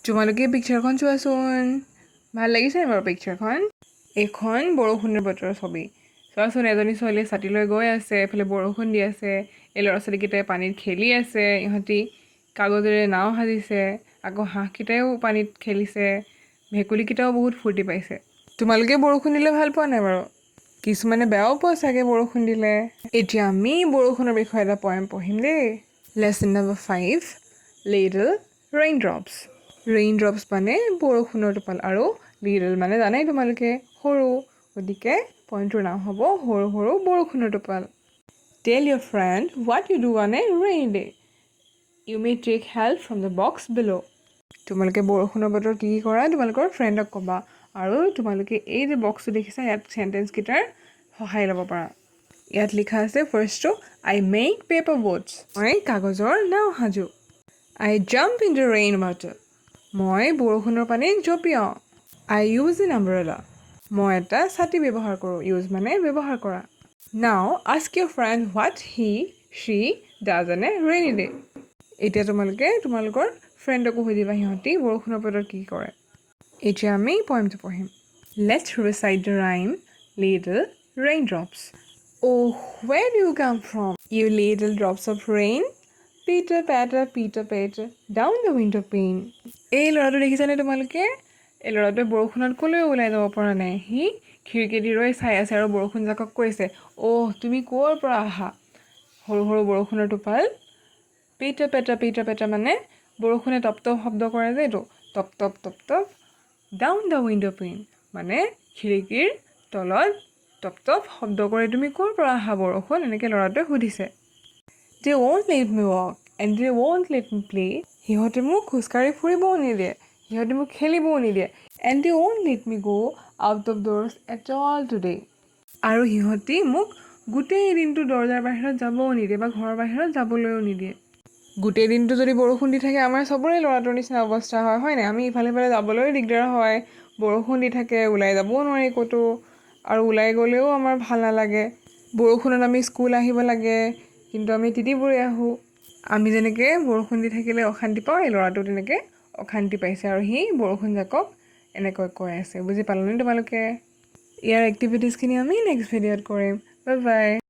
তোমালোকে পিকচাৰখন চোৱাচোন ভাল লাগিছে বাৰু পিকচাৰখন এইখন বৰষুণৰ বতৰৰ ছবি চোৱাচোন এজনী ছোৱালীয়ে ছাতি লৈ গৈ আছে এফালে বৰষুণ দি আছে এই ল'ৰা ছোৱালীকেইটাই পানীত খেলি আছে ইহঁতি কাগজেৰে নাও সাজিছে আকৌ হাঁহকেইটাইও পানীত খেলিছে ভেকুলীকেইটাও বহুত ফূৰ্তি পাইছে তোমালোকে বৰষুণ দিলে ভাল পোৱা নাই বাৰু কিছুমানে বেয়াও পোৱা চাগে বৰষুণ দিলে এতিয়া আমি বৰষুণৰ বিষয়ে এটা পয়েম পঢ়িম দেই lesson number 5 little Raindrops Raindrops মানে বৰষুণৰ টোপাল আৰু লিটল মানে জানাই তোমালোকে সৰু গতিকে পইণ্টটোৰ নাম হ'ব সৰু সৰু বৰষুণৰ টোপাল tell your friend what you do on a rain day you may take help from the box below' তোমালোকে বৰষুণৰ বতৰত কি কৰা তোমালোকৰ ফ্ৰেণ্ডক ক'বা আৰু তোমালোকে এই যে বক্সটো দেখিছা ইয়াত চেণ্টেঞ্চকেইটাৰ সহায় ল'ব পাৰা ইয়াত লিখা আছে ফাৰ্ষ্টটো আই মেক পেপাৰ বোটছ মই কাগজৰ নাও সাজো I jump in the rain water মই বৰষুণৰ পানীত জঁপিয়াওঁ আই ইউজ এন আমব্ৰেলা মই এটা ছাতি ব্যৱহাৰ কৰোঁ ইউজ মানে ব্যৱহাৰ কৰা now ask your friend what he she does in a rainy day এতিয়া তোমালোকে তোমালোকৰ ফ্ৰেণ্ডকো সুধিবা সিহঁতি বৰষুণৰ বতৰত কি কৰে এতিয়া আমি পয়েমটো পঢ়িম let's recite the rhyme little raindrops Oh, where do you come from, you little drops of rain? Peter, patter, down the window pane. এই ল'ৰাটো দেখিছানে তোমালোকে এই ল'ৰাটোৱে বৰষুণত ক'লৈও ওলাই যাব পৰা নাই সি খিৰিকীদি ৰৈ চাই আছে আৰু বৰষুণ জাকক কৈছে অহ তুমি ক'ৰ পৰা আহা সৰু সৰু বৰষুণৰ টোপাল পেটা মানে বৰষুণে টপ টপ শব্দ কৰে যে এইটো top top down the window pane মানে খিৰিকীৰ তলত টপ টপ শব্দ কৰি তুমি ক'ৰ পৰা আহা বৰষুণ এনেকৈ ল'ৰাটোৱে সুধিছে দে won't let me walk and they won't let me play সিহঁতে মোক খোজকাঢ়ি ফুৰিবও নিদিয়ে সিহঁতে মোক খেলিবও নিদিয়ে and they won't let me go out of doors at all today আৰু সিহঁতি মোক গোটেই দিনটো দৰজাৰ বাহিৰত যাবও নিদিয়ে বা ঘৰৰ বাহিৰত যাবলৈও নিদিয়ে গোটেই দিনটো যদি বৰষুণ দি থাকে আমাৰ চবৰে ল'ৰাটোৰ নিচিনা অৱস্থা হয় নাই আমি ইফালে সিফালে যাবলৈ দিগদাৰ হয় বৰষুণ দি থাকে ওলাই যাবও নোৱাৰি ক'তো আৰু ওলাই গ'লেও আমাৰ ভাল নালাগে বৰষুণত আমি স্কুল আহিব লাগে কিন্তু আমি তিতিবুৰি আহোঁ আমি যেনেকৈ বৰষুণ দি থাকিলে অশান্তি পাওঁ এই ল'ৰাটো তেনেকৈ অশান্তি পাইছে আৰু সি বৰষুণ জাকক এনেকৈ কৈ আছে বুজি পালানে তোমালোকে ইয়াৰ এক্টিভিটিজখিনি আমি নেক্সট ভিডিঅ'ত কৰিম বাই বাই